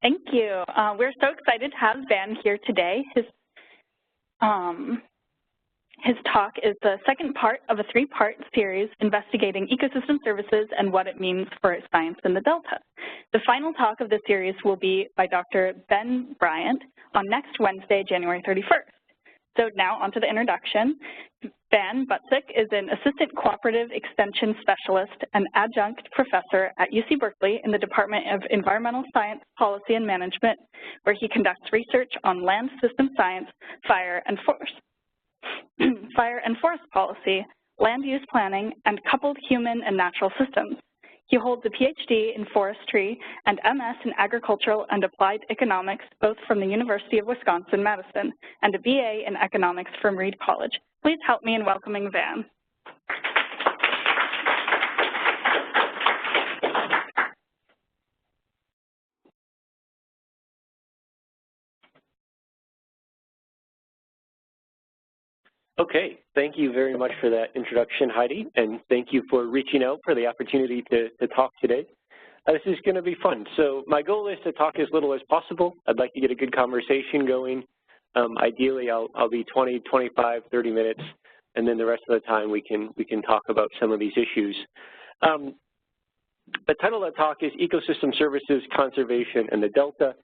Thank you. We're so excited to have Van here today. His talk is the second part of a three-part series investigating ecosystem services and what it means for science in the Delta. The final talk of the series will be by Dr. Ben Bryant on next Wednesday, January 31st. So now onto the introduction. Van Butsic is an Assistant Cooperative Extension Specialist and Adjunct Professor at UC Berkeley in the Department of Environmental Science, Policy, and Management, where he conducts research on land system science, fire and forest policy, land use planning, and coupled human and natural systems. He holds a Ph.D. in forestry and MS in agricultural and applied economics, both from the University of Wisconsin-Madison, and a BA in economics from Reed College. Please help me in welcoming Van. Okay, thank you very much for that introduction, Heidi, and thank you for reaching out for the opportunity to talk today. This is going to be fun. So my goal is to talk as little as possible. I'd like to get a good conversation going. Ideally, I'll be 20, 25, 30 minutes, and then the rest of the time we can talk about some of these issues. The title of the talk is Ecosystem Services, Conservation, and the Delta.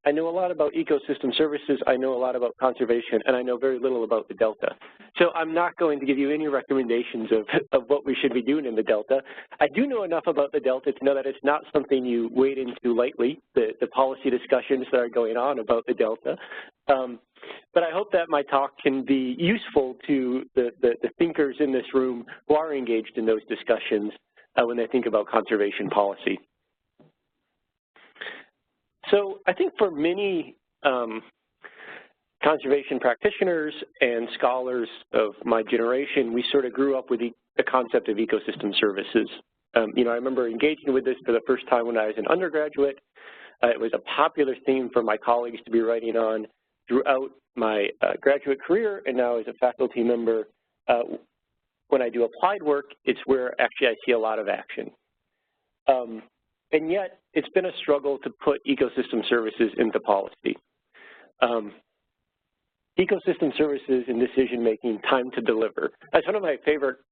I know a lot about ecosystem services, I know a lot about conservation, and I know very little about the Delta. So I'm not going to give you any recommendations of what we should be doing in the Delta. I do know enough about the Delta to know that it's not something you wade into lightly, the policy discussions that are going on about the Delta. But I hope that my talk can be useful to the thinkers in this room who are engaged in those discussions when they think about conservation policy. So I think for many conservation practitioners and scholars of my generation, we sort of grew up with the concept of ecosystem services. You know, I remember engaging with this for the first time when I was an undergraduate. It was a popular theme for my colleagues to be writing on throughout my graduate career, and now as a faculty member, when I do applied work, it's where actually I see a lot of action. And yet, it's been a struggle to put ecosystem services into policy. Ecosystem services in decision-making, time to deliver. That's one of my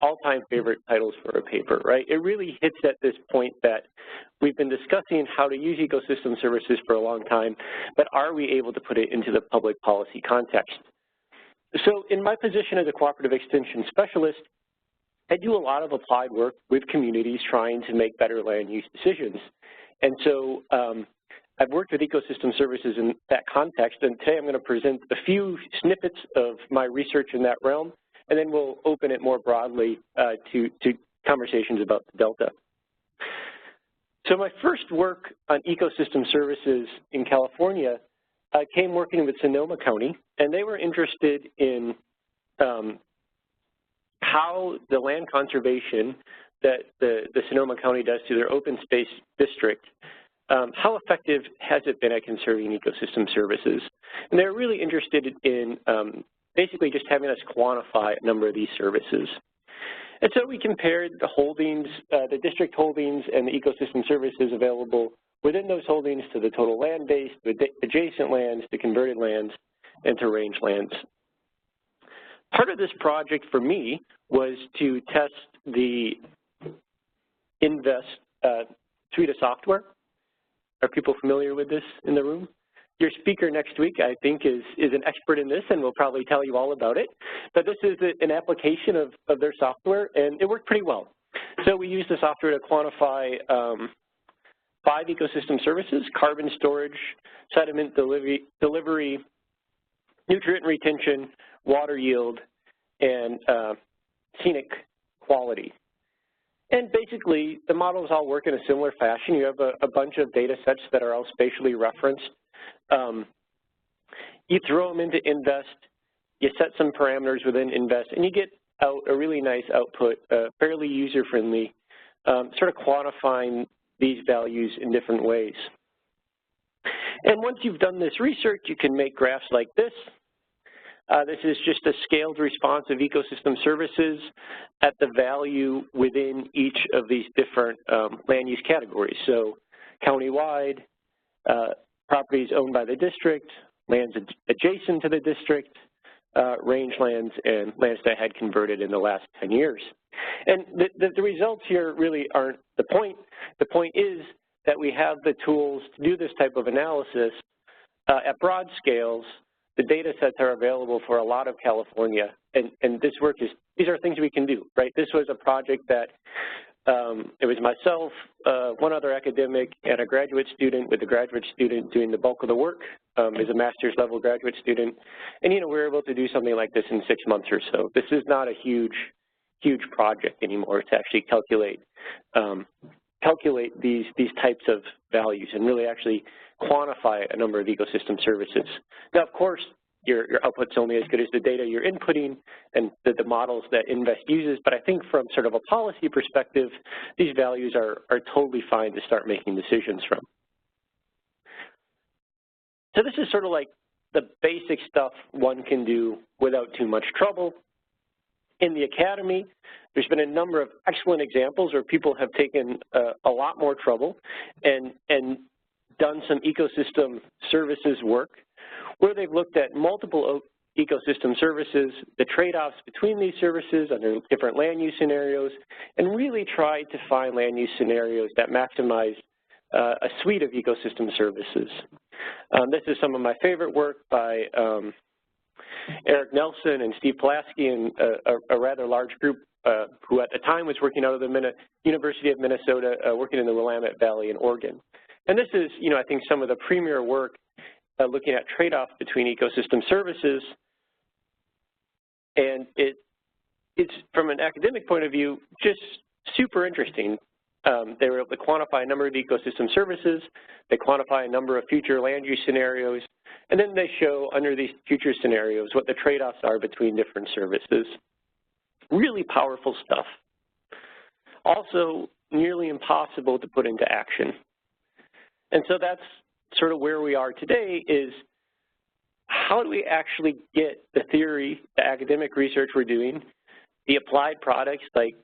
all-time favorite titles for a paper, right? It really hits at this point that we've been discussing how to use ecosystem services for a long time, but are we able to put it into the public policy context? So in my position as a cooperative extension specialist, I do a lot of applied work with communities trying to make better land use decisions. And so I've worked with ecosystem services in that context, and today I'm going to present a few snippets of my research in that realm, and then we'll open it more broadly to conversations about the Delta. So my first work on ecosystem services in California came working with Sonoma County, and they were interested in how the land conservation that the Sonoma County does to their open space district, how effective has it been at conserving ecosystem services? And they're really interested in basically just having us quantify a number of these services. And so we compared the holdings, the district holdings and the ecosystem services available within those holdings to the total land base, the adjacent lands, the converted lands, and to range lands. Part of this project for me was to test the Invest suite of software. Are people familiar with this in the room? Your speaker next week, I think, is an expert in this and will probably tell you all about it. But this is an application of their software, and it worked pretty well. So we used the software to quantify 5 ecosystem services: carbon storage, sediment delivery, nutrient retention, water yield, and scenic quality. And basically, the models all work in a similar fashion. You have a bunch of data sets that are all spatially referenced. You throw them into Invest, you set some parameters within Invest, and you get out a really nice output, fairly user-friendly, sort of quantifying these values in different ways. And once you've done this research, you can make graphs like this. This is just a scaled response of ecosystem services at the value within each of these different land use categories. So countywide, properties owned by the district, lands adjacent to the district, rangelands, and lands that had converted in the last 10 years. And the results here really aren't the point. The point is that we have the tools to do this type of analysis at broad scales. The data sets are available for a lot of California, and this work is, these are things we can do, right? This was a project that it was myself, one other academic, and a graduate student, with the graduate student doing the bulk of the work as a master's level graduate student. And, you know, we were able to do something like this in 6 months or so. This is not a huge project anymore to actually calculate these types of values and really actually quantify a number of ecosystem services. Now, of course, your output's only as good as the data you're inputting and the models that Invest uses, but I think from sort of a policy perspective, these values are totally fine to start making decisions from. So this is sort of like the basic stuff one can do without too much trouble. In the academy, there's been a number of excellent examples where people have taken a lot more trouble and done some ecosystem services work where they've looked at multiple ecosystem services, the trade-offs between these services under different land use scenarios, and really tried to find land use scenarios that maximize a suite of ecosystem services. This is some of my favorite work by Eric Nelson and Steve Pulaski and a rather large group who at the time was working out of the University of Minnesota, working in the Willamette Valley in Oregon. And this is, you know, I think some of the premier work looking at trade-offs between ecosystem services. And it's, from an academic point of view, just super interesting. They were able to quantify a number of ecosystem services, they quantify a number of future land use scenarios, and then they show under these future scenarios what the trade-offs are between different services. Really powerful stuff. Also nearly impossible to put into action. And so that's sort of where we are today, is how do we actually get the theory, the academic research we're doing, the applied products like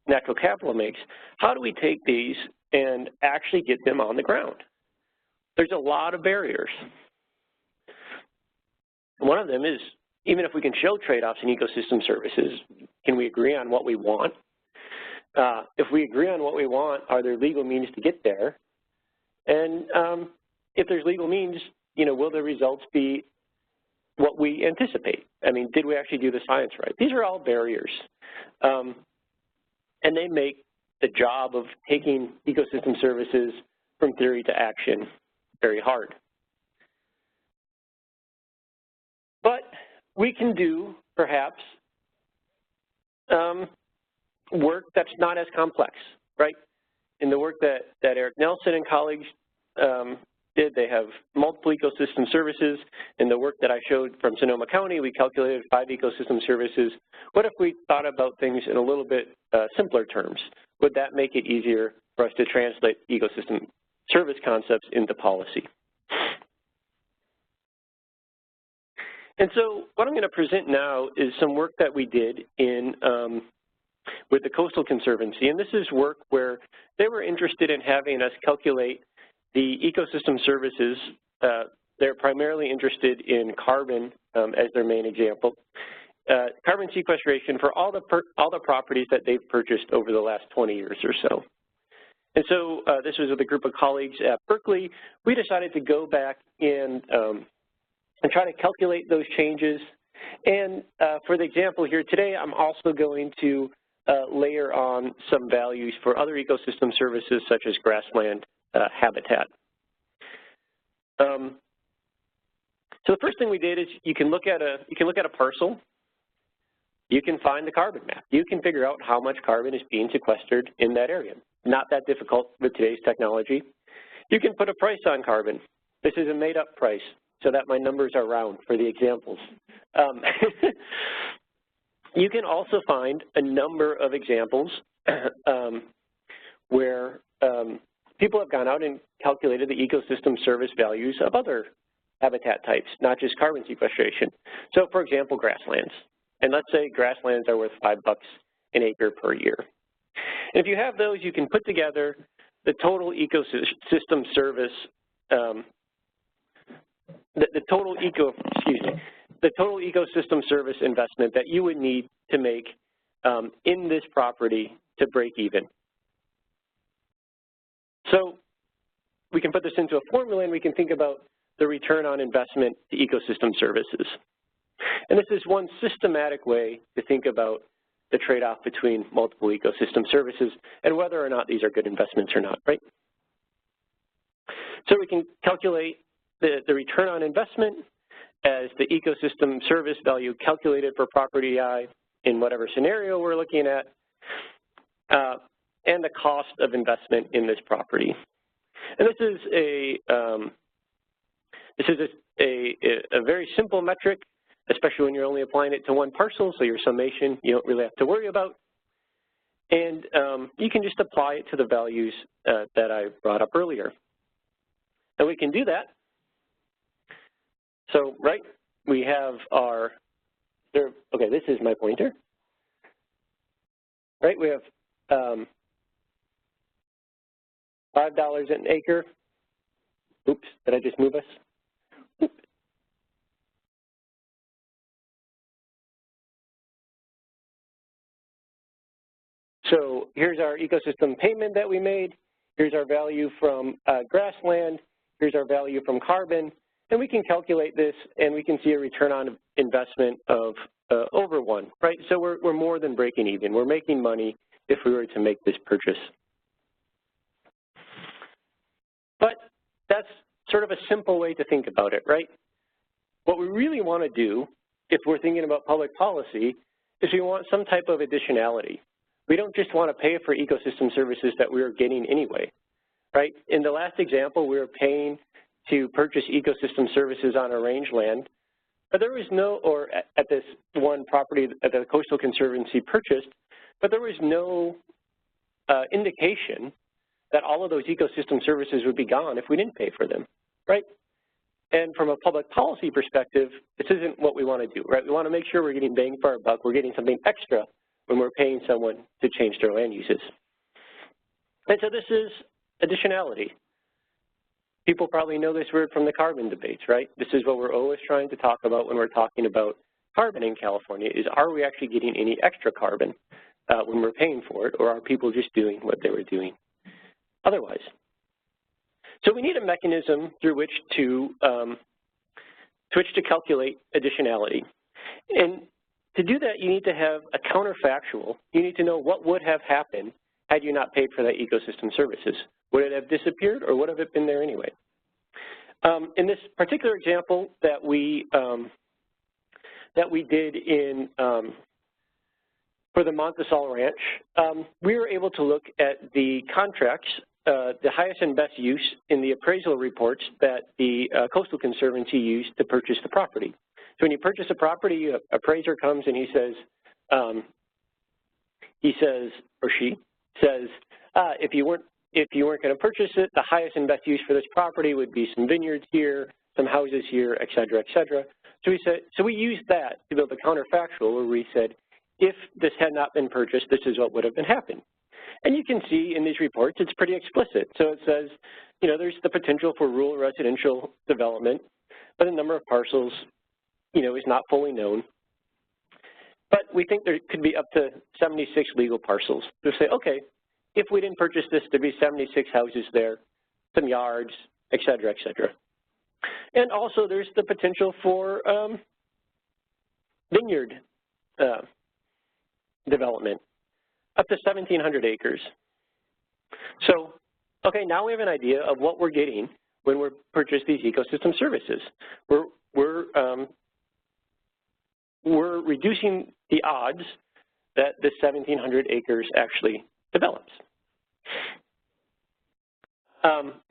natural capital makes, how do we take these and actually get them on the ground? There's a lot of barriers. One of them is, even if we can show trade-offs in ecosystem services, can we agree on what we want? If we agree on what we want, are there legal means to get there? And if there's legal means, you know, will the results be what we anticipate? I mean, did we actually do the science right? These are all barriers. And they make the job of taking ecosystem services from theory to action very hard. But we can do, perhaps, work that's not as complex, right? In the work that Eric Nelson and colleagues did, they have multiple ecosystem services. In the work that I showed from Sonoma County, we calculated 5 ecosystem services. What if we thought about things in a little bit simpler terms? Would that make it easier for us to translate ecosystem service concepts into policy? And so what I'm going to present now is some work that we did in with the Coastal Conservancy, and this is work where they were interested in having us calculate the ecosystem services. They're primarily interested in carbon as their main example. Carbon sequestration for all the properties that they've purchased over the last 20 years or so. And so this was with a group of colleagues at Berkeley. We decided to go back and try to calculate those changes. And for the example here today, I'm also going to layer on some values for other ecosystem services such as grassland habitat. So the first thing we did is you can look at a parcel. You can find the carbon map. You can figure out how much carbon is being sequestered in that area. Not that difficult with today's technology. You can put a price on carbon. This is a made-up price so that my numbers are round for the examples. You can also find a number of examples where people have gone out and calculated the ecosystem service values of other habitat types, not just carbon sequestration. So for example, grasslands. And let's say grasslands are worth $5 an acre per year. And if you have those, you can put together the total ecosystem service the total ecosystem service investment that you would need to make in this property to break even. So we can put this into a formula and we can think about the return on investment to ecosystem services. And this is one systematic way to think about the trade-off between multiple ecosystem services and whether or not these are good investments or not, right? So we can calculate the return on investment as the ecosystem service value calculated for property I in whatever scenario we're looking at, and the cost of investment in this property. And this is a very simple metric, especially when you're only applying it to one parcel, so your summation you don't really have to worry about. And you can just apply it to the values that I brought up earlier. And we can do that. So, right, we have our, okay, this is my pointer. Right, we have $5 an acre. Oops, did I just move us? Oops. So here's our ecosystem payment that we made. Here's our value from grassland. Here's our value from carbon. And we can calculate this, and we can see a return on investment of over 1, right? So we're more than breaking even. We're making money if we were to make this purchase. But that's sort of a simple way to think about it, right? What we really want to do, if we're thinking about public policy, is we want some type of additionality. We don't just want to pay for ecosystem services that we are getting anyway, right? In the last example, we were paying to purchase ecosystem services on a rangeland, but there was no, or at this one property that the Coastal Conservancy purchased, but there was no indication that all of those ecosystem services would be gone if we didn't pay for them, right? And from a public policy perspective, this isn't what we want to do, right? We want to make sure we're getting bang for our buck, we're getting something extra when we're paying someone to change their land uses. And so this is additionality. People probably know this word from the carbon debates, right? This is what we're always trying to talk about when we're talking about carbon in California, is are we actually getting any extra carbon when we're paying for it, or are people just doing what they were doing otherwise? So we need a mechanism through which to calculate additionality. And to do that, you need to have a counterfactual. You need to know what would have happened had you not paid for that ecosystem services. Would it have disappeared, or would have it been there anyway? In this particular example that we did in for the Montesol Ranch, we were able to look at the contracts, the highest and best use in the appraisal reports that the Coastal Conservancy used to purchase the property. So when you purchase a property, an appraiser comes and he says, or she says, if you weren't going to purchase it, the highest and best use for this property would be some vineyards here, some houses here, et cetera, et cetera. So we used that to build a counterfactual where we said, if this had not been purchased, this is what would have been happened. And you can see in these reports, it's pretty explicit. So it says, you know, there's the potential for rural residential development, but the number of parcels, you know, is not fully known. But we think there could be up to 76 legal parcels. To say, okay, if we didn't purchase this, there'd be 76 houses there, some yards, et cetera, et cetera. And also there's the potential for vineyard development, up to 1,700 acres. So, okay, now we have an idea of what we're getting when we purchase these ecosystem services. We're reducing the odds that this 1,700 acres actually develops.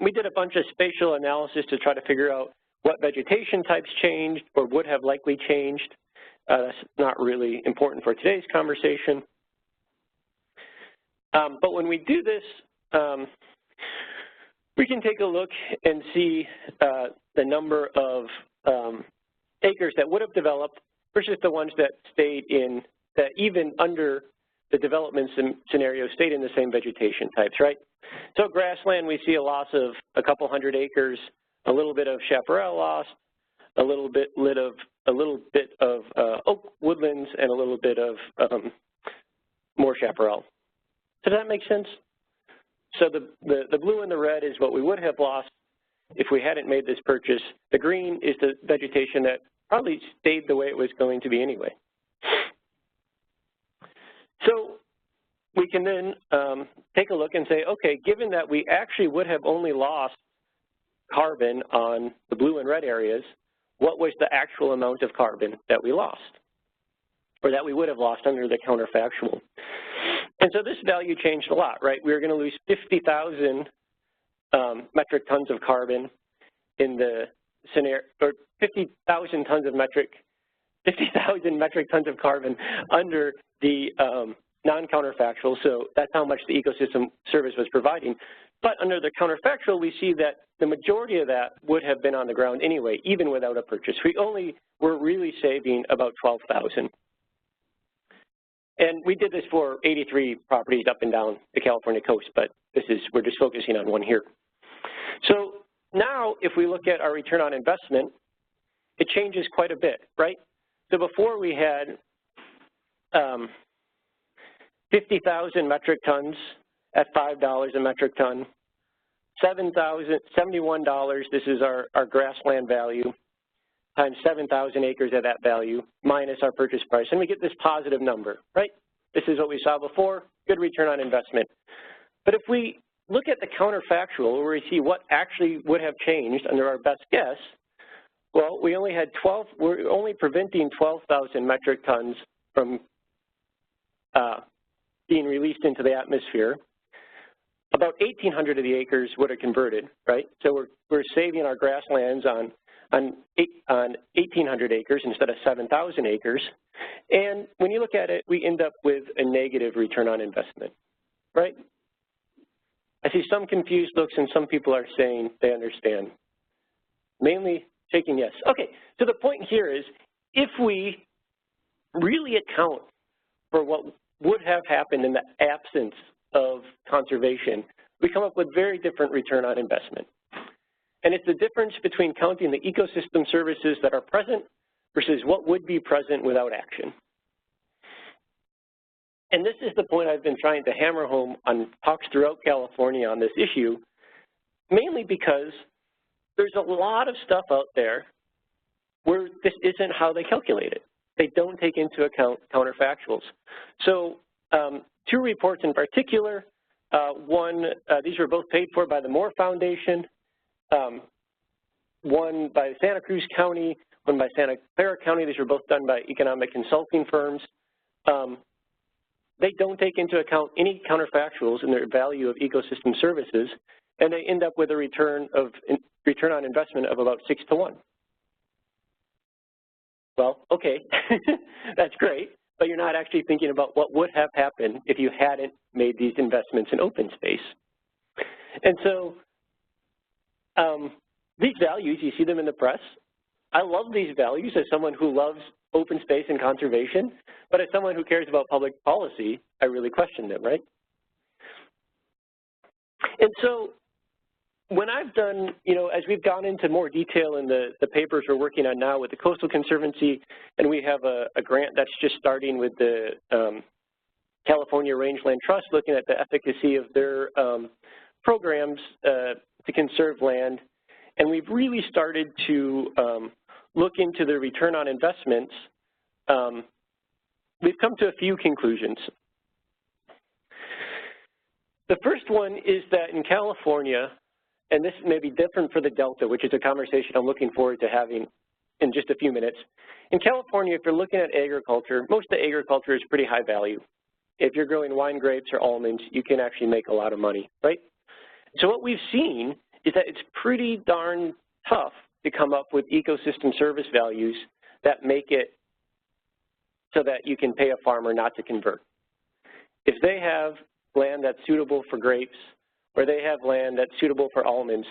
We did a bunch of spatial analysis to try to figure out what vegetation types changed or would have likely changed. That's not really important for today's conversation. But when we do this, we can take a look and see the number of acres that would have developed versus the ones that stayed in, that even under the development scenario stayed in the same vegetation types, right? So grassland, we see a loss of a couple hundred acres. a little bit of chaparral lost, a little bit of oak woodlands, and a little bit of more chaparral. Does that make sense? So the blue and the red is what we would have lost if we hadn't made this purchase. The green is the vegetation that probably stayed the way it was going to be anyway. So we can then take a look and say, okay, given that we actually would have only lost carbon on the blue and red areas, what was the actual amount of carbon that we lost, or that we would have lost under the counterfactual? And so this value changed a lot, right? We were going to lose 50,000 metric tons of carbon in the scenario, or 50,000 metric tons of carbon under the non-counterfactual, so that's how much the ecosystem service was providing. But under the counterfactual, we see that the majority of that would have been on the ground anyway, even without a purchase. We only were really saving about 12,000. And we did this for 83 properties up and down the California coast, but we're just focusing on one here. So now if we look at our return on investment, it changes quite a bit, right? So before we had 50,000 metric tons at $5 a metric ton, $71, this is our grassland value, times 7,000 acres at that value, minus our purchase price, and we get this positive number, right? This is what we saw before, good return on investment. But if we look at the counterfactual, where we see what actually would have changed under our best guess, well, we're only preventing 12,000 metric tons from being released into the atmosphere. About 1,800 of the acres would have converted, right? So we're saving our grasslands on 1,800 acres instead of 7,000 acres. And when you look at it, we end up with a negative return on investment, right? I see some confused looks and some people are saying they understand. Mainly shaking yes. Okay, so the point here is if we really account for what would have happened in the absence of conservation, we come up with very different return on investment. And it's the difference between counting the ecosystem services that are present versus what would be present without action. And this is the point I've been trying to hammer home on talks throughout California on this issue, mainly because there's a lot of stuff out there where this isn't how they calculate it. They don't take into account counterfactuals. So two reports in particular, these were both paid for by the Moore Foundation, one by Santa Cruz County, one by Santa Clara County. These were both done by economic consulting firms. They don't take into account any counterfactuals in their value of ecosystem services, and they end up with a return on investment of about 6 to 1. Well, okay, that's great, but you're not actually thinking about what would have happened if you hadn't made these investments in open space. And so these values, you see them in the press. I love these values as someone who loves open space and conservation, but as someone who cares about public policy, I really question them, right? And so when I've done, as we've gone into more detail in the papers we're working on now with the Coastal Conservancy, and we have a grant that's just starting with the California Rangeland Trust looking at the efficacy of their programs to conserve land, and we've really started to look into the return on investments. We've come to a few conclusions. The first one is that in California, and this may be different for the Delta, which is a conversation I'm looking forward to having in just a few minutes. In California, if you're looking at agriculture, most of the agriculture is pretty high value. If you're growing wine grapes or almonds, you can actually make a lot of money, right? So what we've seen is that it's pretty darn tough to come up with ecosystem service values that make it so that you can pay a farmer not to convert. If they have land that's suitable for grapes, or they have land that's suitable for almonds,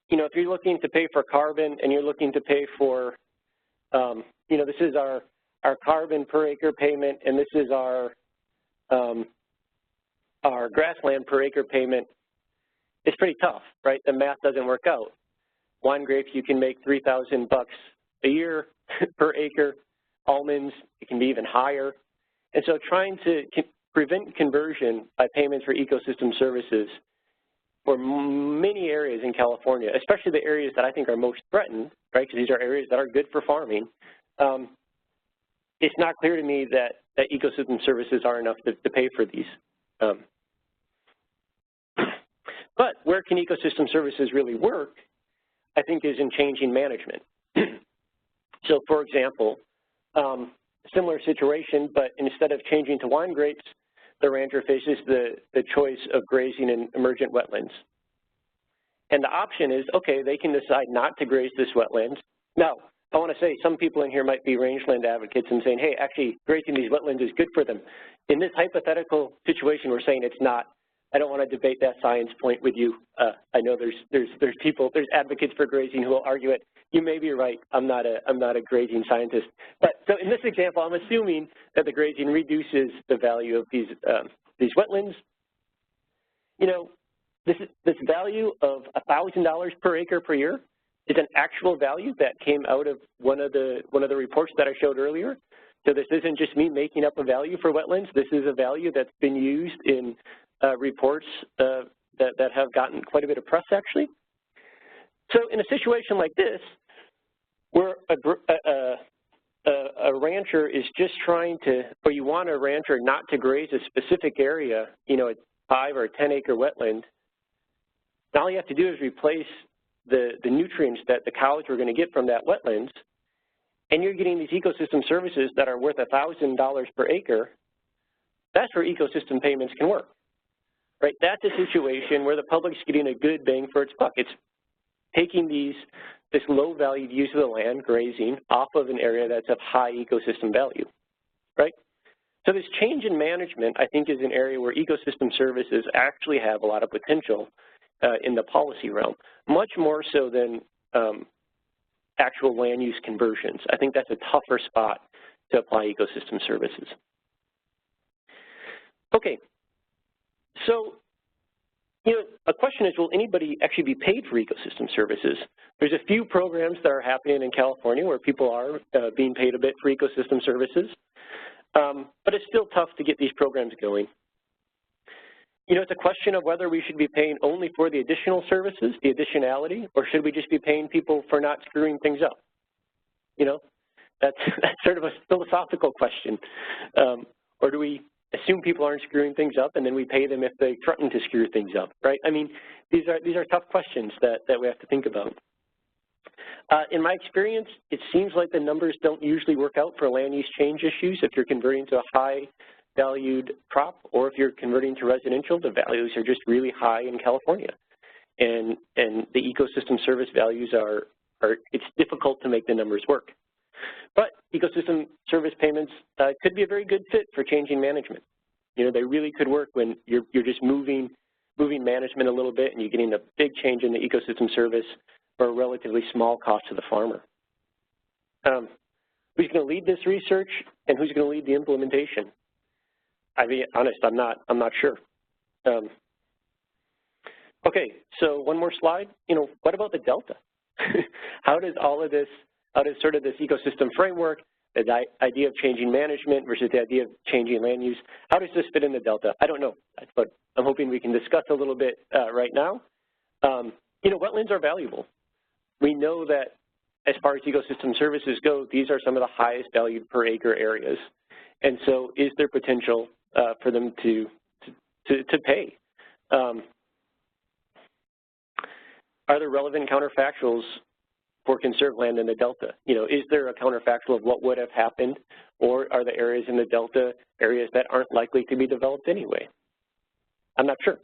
if you're looking to pay for carbon and you're looking to pay for, this is our carbon per acre payment, and this is our grassland per acre payment, it's pretty tough, right? The math doesn't work out. wine grapes, you can make $3,000 a year per acre. Almonds, it can be even higher. And so trying to prevent conversion by payments for ecosystem services for many areas in California, especially the areas that I think are most threatened, right, because these are areas that are good for farming, it's not clear to me that ecosystem services are enough to pay for these. But where can ecosystem services really work, I think, is in changing management. So, for example, similar situation, but instead of changing to wine grapes, the rancher faces the choice of grazing in emergent wetlands. And the option is, okay, they can decide not to graze this wetlands. Now, I want to say some people in here might be rangeland advocates and saying, hey, actually, grazing these wetlands is good for them. In this hypothetical situation, we're saying it's not. I don't want to debate that science point with you. I know there's advocates for grazing who will argue it. You may be right. I'm not a grazing scientist. But so in this example, I'm assuming that the grazing reduces the value of these wetlands. You know, this value of $1,000 per acre per year is an actual value that came out of one of the reports that I showed earlier. So this isn't just me making up a value for wetlands. This is a value that's been used in reports that have gotten quite a bit of press, actually. So in a situation like this, where a rancher is just trying to, or you want a rancher not to graze a specific area, you know, a 5 or 10 acre wetland, all you have to do is replace the nutrients that the cows are going to get from that wetlands, and you're getting these ecosystem services that are worth $1,000 per acre. That's where ecosystem payments can work, right? That's a situation where the public's getting a good bang for its buck. It's taking this low-valued use of the land, grazing, off of an area that's of high ecosystem value, right? So this change in management, I think, is an area where ecosystem services actually have a lot of potential in the policy realm, much more so than actual land use conversions. I think that's a tougher spot to apply ecosystem services. Okay, so you know, a question is, will anybody actually be paid for ecosystem services? There's a few programs that are happening in California where people are being paid a bit for ecosystem services, but it's still tough to get these programs going. You know, it's a question of whether we should be paying only for the additional services, the additionality, or should we just be paying people for not screwing things up? You know, that's sort of a philosophical question. Or do we assume people aren't screwing things up and then we pay them if they threaten to screw things up, right? I mean, these are tough questions that we have to think about. In my experience, it seems like the numbers don't usually work out for land use change issues. If you're converting to a high valued crop, or if you're converting to residential, the values are just really high in California. And the ecosystem service values it's difficult to make the numbers work. But ecosystem service payments could be a very good fit for changing management. You know, they really could work when you're just moving management a little bit and you're getting a big change in the ecosystem service for a relatively small cost to the farmer. Who's going to lead this research and who's going to lead the implementation? I'll be honest, I'm not sure. Okay, so one more slide. You know, what about the delta? How does sort of this ecosystem framework, the idea of changing management versus the idea of changing land use, how does this fit in the delta? I don't know, but I'm hoping we can discuss a little bit right now. You know, wetlands are valuable. We know that as far as ecosystem services go, these are some of the highest valued per acre areas. And so is there potential for them to pay? Are there relevant counterfactuals for conserved land in the Delta? You know, is there a counterfactual of what would have happened, or are the areas in the Delta areas that aren't likely to be developed anyway? I'm not sure.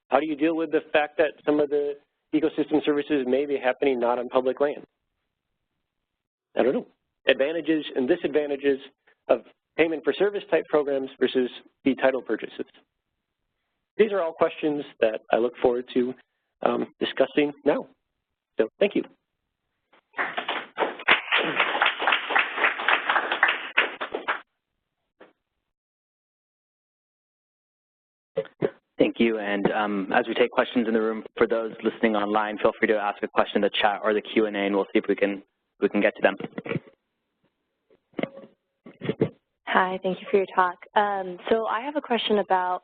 How do you deal with the fact that some of the ecosystem services may be happening not on public land? I don't know. Advantages and disadvantages of payment for service type programs versus fee title purchases. These are all questions that I look forward to discussing now. So thank you. Thank you. And as we take questions in the room, for those listening online, feel free to ask a question in the chat or the Q&A, and we'll see if we can get to them. Hi, thank you for your talk. So I have a question about,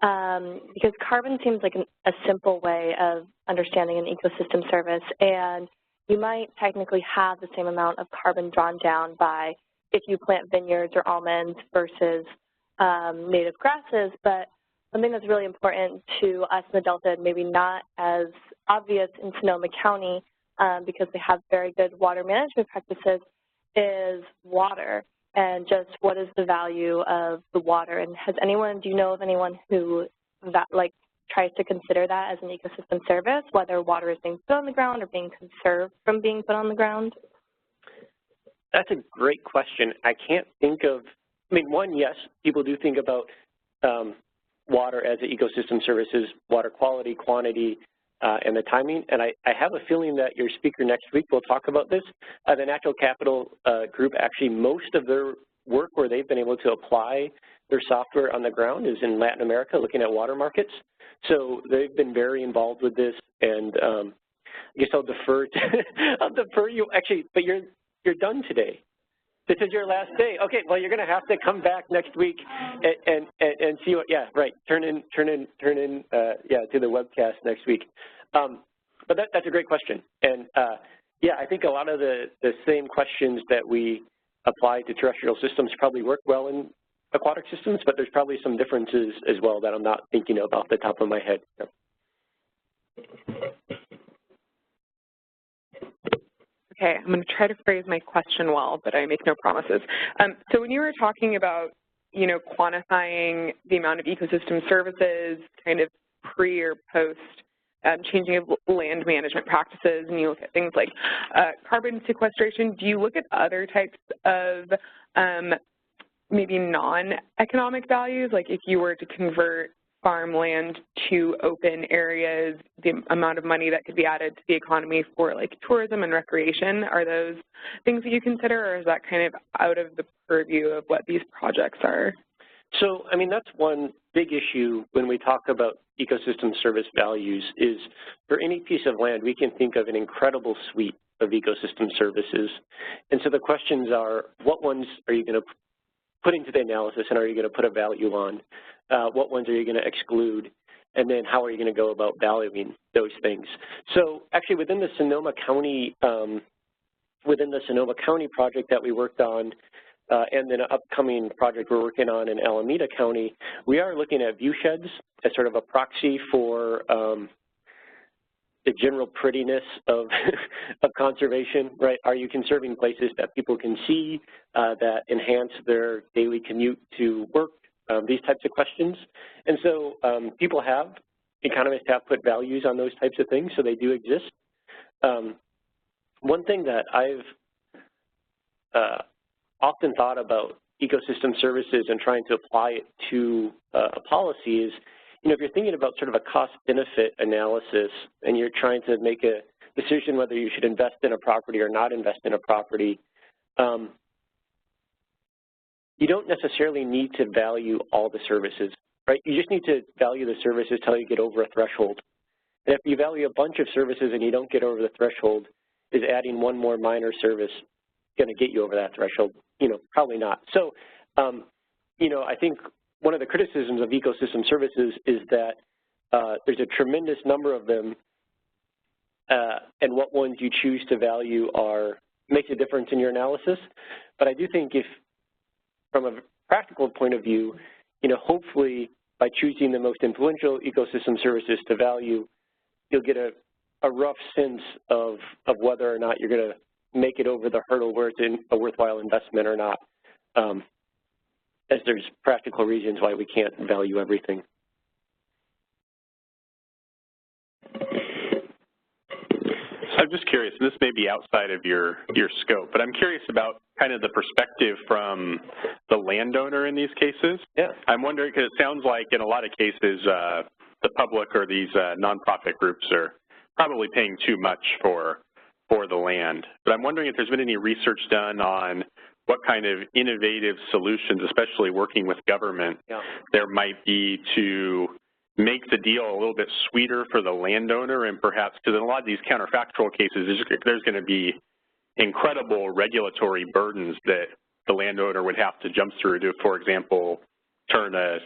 because carbon seems like a simple way of understanding an ecosystem service, and you might technically have the same amount of carbon drawn down by if you plant vineyards or almonds versus native grasses, but something that's really important to us in the Delta, maybe not as obvious in Sonoma County because they have very good water management practices, is water and just what is the value of the water. And do you know of anyone who tries to consider that as an ecosystem service, whether water is being put on the ground or being conserved from being put on the ground? That's a great question. I can't think of, one, yes, people do think about water as an ecosystem services, water quality, quantity, and the timing. And I have a feeling that your speaker next week will talk about this. The Natural Capital Group, actually, most of their work where they've been able to apply their software on the ground is in Latin America, looking at water markets. So they've been very involved with this, and I guess I'll defer you. Actually, but you're done today. This is your last day. Okay, well, you're going to have to come back next week and see what. Yeah, right. Turn in. To the webcast next week. But that's a great question, and yeah, I think a lot of the same questions that we apply to terrestrial systems probably work well in aquatic systems, but there's probably some differences as well that I'm not thinking of off the top of my head. Yeah. Okay, I'm going to try to phrase my question well, but I make no promises. So when you were talking about, quantifying the amount of ecosystem services kind of pre or post changing of land management practices, and you look at things like carbon sequestration, do you look at other types of maybe non-economic values, like if you were to convert farmland to open areas, the amount of money that could be added to the economy for like tourism and recreation? Are those things that you consider, or is that kind of out of the purview of what these projects are? So, that's one big issue when we talk about ecosystem service values is for any piece of land, we can think of an incredible suite of ecosystem services. And so the questions are, what ones are you going to put into the analysis and are you going to put a value on? What ones are you going to exclude? And then how are you going to go about valuing those things? So actually within the Sonoma County project that we worked on, and then an upcoming project we're working on in Alameda County, we are looking at view sheds as sort of a proxy for the general prettiness of conservation, right? Are you conserving places that people can see, that enhance their daily commute to work? These types of questions. And so economists have put values on those types of things, so they do exist. One thing that I've often thought about ecosystem services and trying to apply it to a policy is, if you're thinking about sort of a cost-benefit analysis and you're trying to make a decision whether you should invest in a property or not invest in a property, you don't necessarily need to value all the services, right? You just need to value the services till you get over a threshold. And if you value a bunch of services and you don't get over the threshold, is adding one more minor service going to get you over that threshold? Probably not. So, I think one of the criticisms of ecosystem services is that there's a tremendous number of them, and what ones you choose to value makes a difference in your analysis. But I do think from a practical point of view, hopefully by choosing the most influential ecosystem services to value, you'll get a rough sense of whether or not you're going to make it over the hurdle where it's a worthwhile investment or not, as there's practical reasons why we can't value everything. So I'm just curious, and this may be outside of your scope, but I'm curious about kind of the perspective from the landowner in these cases. Yeah. I'm wondering, because it sounds like in a lot of cases, the public or these nonprofit groups are probably paying too much for the land. But I'm wondering if there's been any research done on what kind of innovative solutions, especially working with government, there might be to make the deal a little bit sweeter for the landowner, and perhaps, because in a lot of these counterfactual cases, there's going to be incredible regulatory burdens that the landowner would have to jump through to, for example, turn a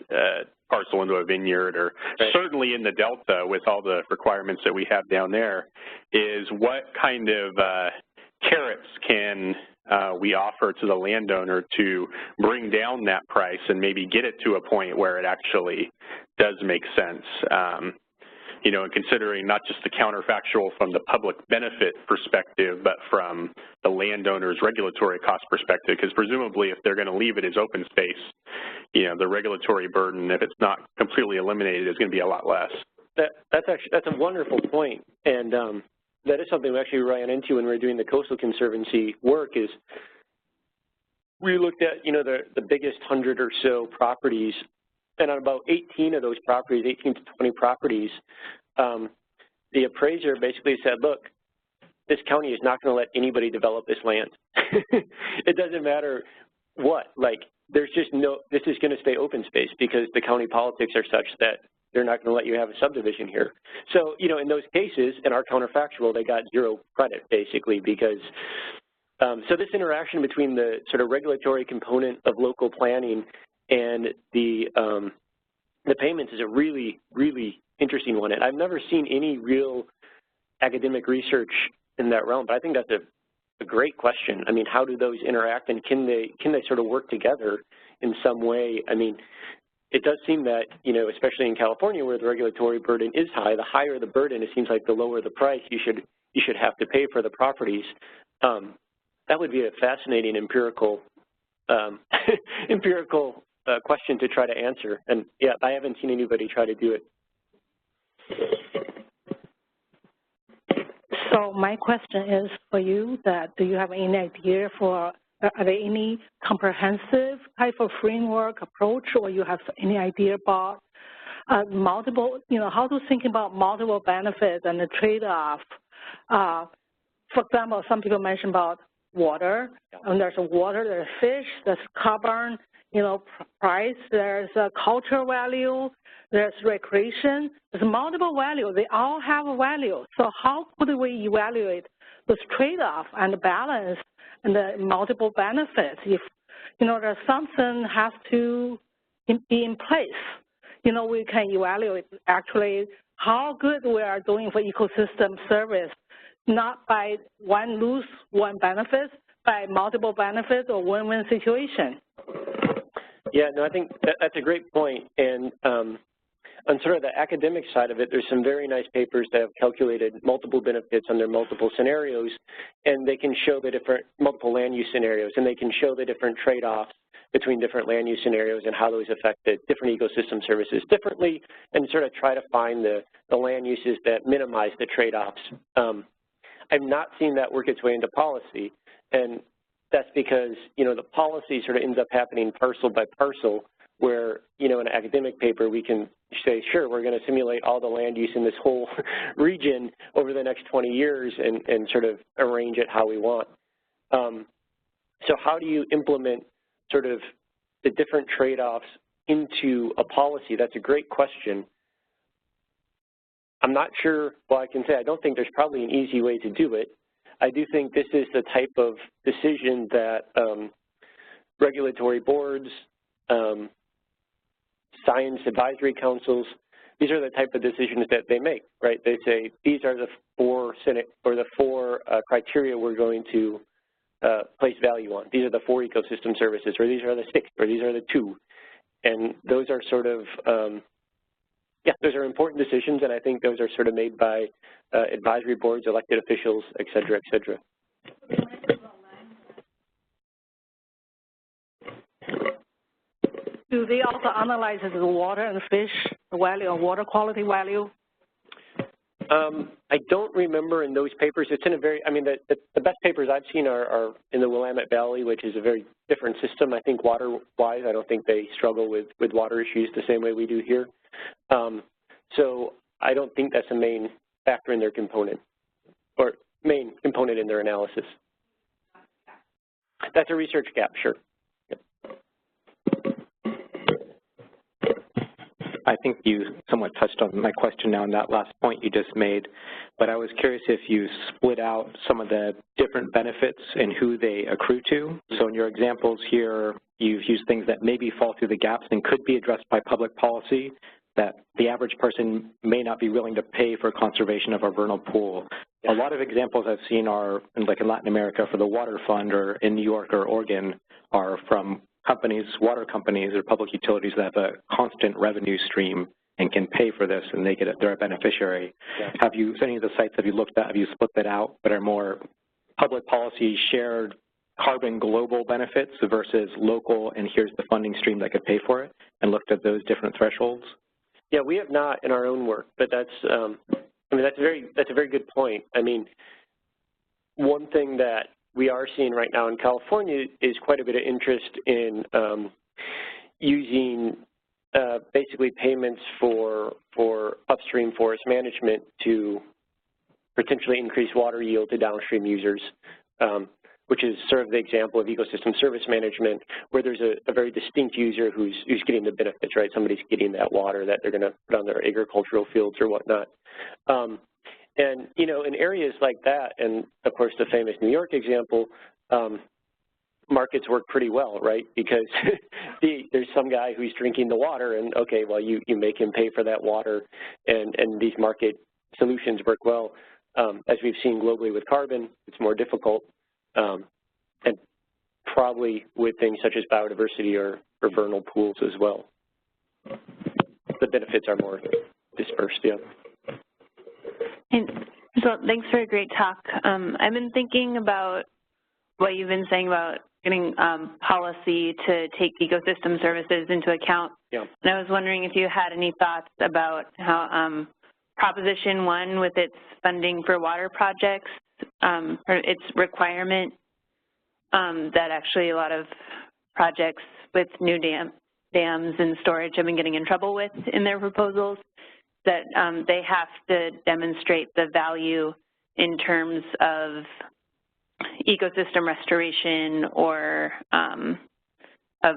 parcel into a vineyard, or certainly in the Delta with all the requirements that we have down there, is what kind of carrots can we offer to the landowner to bring down that price and maybe get it to a point where it actually does make sense. You know, and considering not just the counterfactual from the public benefit perspective, but from the landowner's regulatory cost perspective, because presumably if they're going to leave it as open space, you know, the regulatory burden, if it's not completely eliminated, is going to be a lot less. That's a wonderful point, and that is something we actually ran into when we were doing the Coastal Conservancy work. Is we looked at, you know, the biggest 100 or so properties, and on about 18 of those properties, 18 to 20 properties, the appraiser basically said, look, this county is not going to let anybody develop this land. It doesn't matter what, like, there's just no, this is going to stay open space because the county politics are such that they're not going to let you have a subdivision here. So, you know, in those cases, in our counterfactual, they got zero credit, basically, because so this interaction between the sort of regulatory component of local planning and the payments is a really, really interesting one. And I've never seen any real academic research in that realm, but I think that's a great question. I mean, how do those interact, and can they sort of work together in some way? I mean, it does seem that, you know, especially in California where the regulatory burden is high, the higher the burden, it seems like the lower the price you should have to pay for the properties. That would be a fascinating empirical question to try to answer. And yeah, I haven't seen anybody try to do it. So my question is for you that, do you have any idea for, are there any comprehensive type of framework approach, or you have any idea about multiple, you know, how to think about multiple benefits and the trade-off? For example, some people mention about water, and there's water, there's fish, there's carbon, you know, price, there's a cultural value, there's recreation, there's multiple value. They all have a value. So how could we evaluate this trade-off and balance and the multiple benefits? If, you know, there's something has to be in place, you know, we can evaluate actually how good we are doing for ecosystem service, not by one lose one benefit, by multiple benefits or win-win situation. Yeah, no, I think that's a great point. And on sort of the academic side of it, there's some very nice papers that have calculated multiple benefits under multiple scenarios, and they can show the different multiple land use scenarios, and they can show the different trade-offs between different land use scenarios and how those affect the different ecosystem services differently, and sort of try to find the land uses that minimize the trade-offs. I've not seen that work its way into policy, and that's because, you know, the policy sort of ends up happening parcel by parcel, where, you know, in an academic paper we can say, sure, we're going to simulate all the land use in this whole region over the next 20 years and sort of arrange it how we want. So how do you implement sort of the different trade-offs into a policy? That's a great question. I'm not sure, well, I can say I don't think there's probably an easy way to do it. I do think this is the type of decision that regulatory boards, science advisory councils, these are the type of decisions that they make, right? They say, these are the four criteria we're going to place value on. These are the 4 ecosystem services, or these are the 6, or these are the 2. And those are sort of, yeah, those are important decisions, and I think those are sort of made by advisory boards, elected officials, et cetera, et cetera. Do they also analyze the water and fish, the value of water quality value? I don't remember in those papers. It's in a very, I mean, the best papers I've seen are in the Willamette Valley, which is a very different system. I think water-wise, I don't think they struggle with water issues the same way we do here. So I don't think that's a main factor in their component, or main component in their analysis. That's a research gap, sure. Yep. I think you somewhat touched on my question now in that last point you just made, but I was curious if you split out some of the different benefits and who they accrue to. So in your examples here, you've used things that maybe fall through the gaps and could be addressed by public policy that the average person may not be willing to pay for conservation of our vernal pool. A lot of examples I've seen are, like in Latin America for the Water Fund, or in New York or Oregon, are from companies, water companies or public utilities that have a constant revenue stream and can pay for this, and they get it, they're a beneficiary. Yeah. Have you, any of the sites have you looked at, have you split that out, but are more public policy shared carbon global benefits versus local, and here's the funding stream that could pay for it, and looked at those different thresholds? Yeah, we have not in our own work, but that's, I mean, that's a very good point. I mean, one thing that we are seeing right now in California is quite a bit of interest in using basically payments for upstream forest management to potentially increase water yield to downstream users, which is sort of the example of ecosystem service management, where there's a very distinct user who's getting the benefits, right? Somebody's getting that water that they're going to put on their agricultural fields or whatnot. And, you know, in areas like that, and of course the famous New York example, markets work pretty well, right? Because there's some guy who's drinking the water, and okay, well, you make him pay for that water, and these market solutions work well. As we've seen globally with carbon, it's more difficult, and probably with things such as biodiversity or vernal pools as well. The benefits are more dispersed, yeah. And so thanks for a great talk. I've been thinking about what you've been saying about getting policy to take ecosystem services into account. Yeah. And I was wondering if you had any thoughts about how Proposition 1 with its funding for water projects, or its requirement that actually a lot of projects with new dams and storage have been getting in trouble with in their proposals, that they have to demonstrate the value in terms of ecosystem restoration or of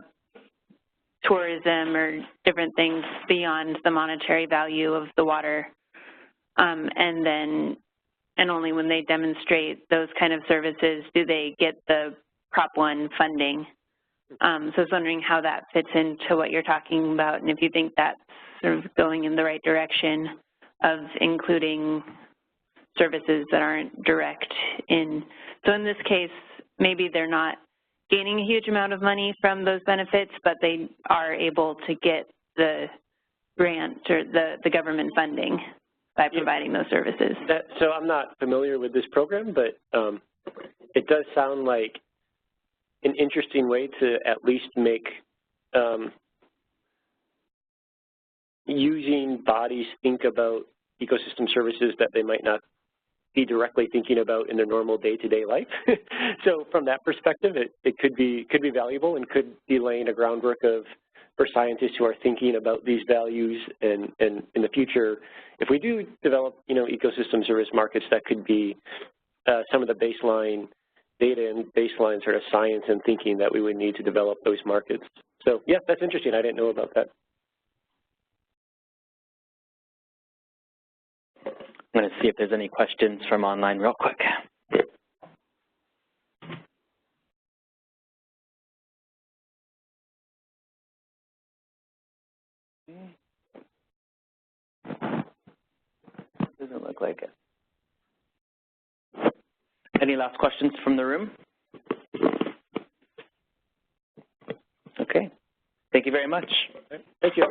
tourism or different things beyond the monetary value of the water. And only when they demonstrate those kind of services do they get the Prop 1 funding. So I was wondering how that fits into what you're talking about, and if you think that's sort of going in the right direction of including services that aren't direct in. So in this case, maybe they're not gaining a huge amount of money from those benefits, but they are able to get the grant or the government funding by providing those services. So I'm not familiar with this program, but it does sound like an interesting way to at least make using bodies think about ecosystem services that they might not be directly thinking about in their normal day-to-day life. So from that perspective, it could be valuable and could be laying a groundwork for scientists who are thinking about these values, and in the future, if we do develop, you know, ecosystem service markets, that could be some of the baseline data and baseline sort of science and thinking that we would need to develop those markets. So yeah, that's interesting. I didn't know about that. I'm going to see if there's any questions from online real quick. Doesn't look like it. Any last questions from the room? Okay. Thank you very much. Thank you.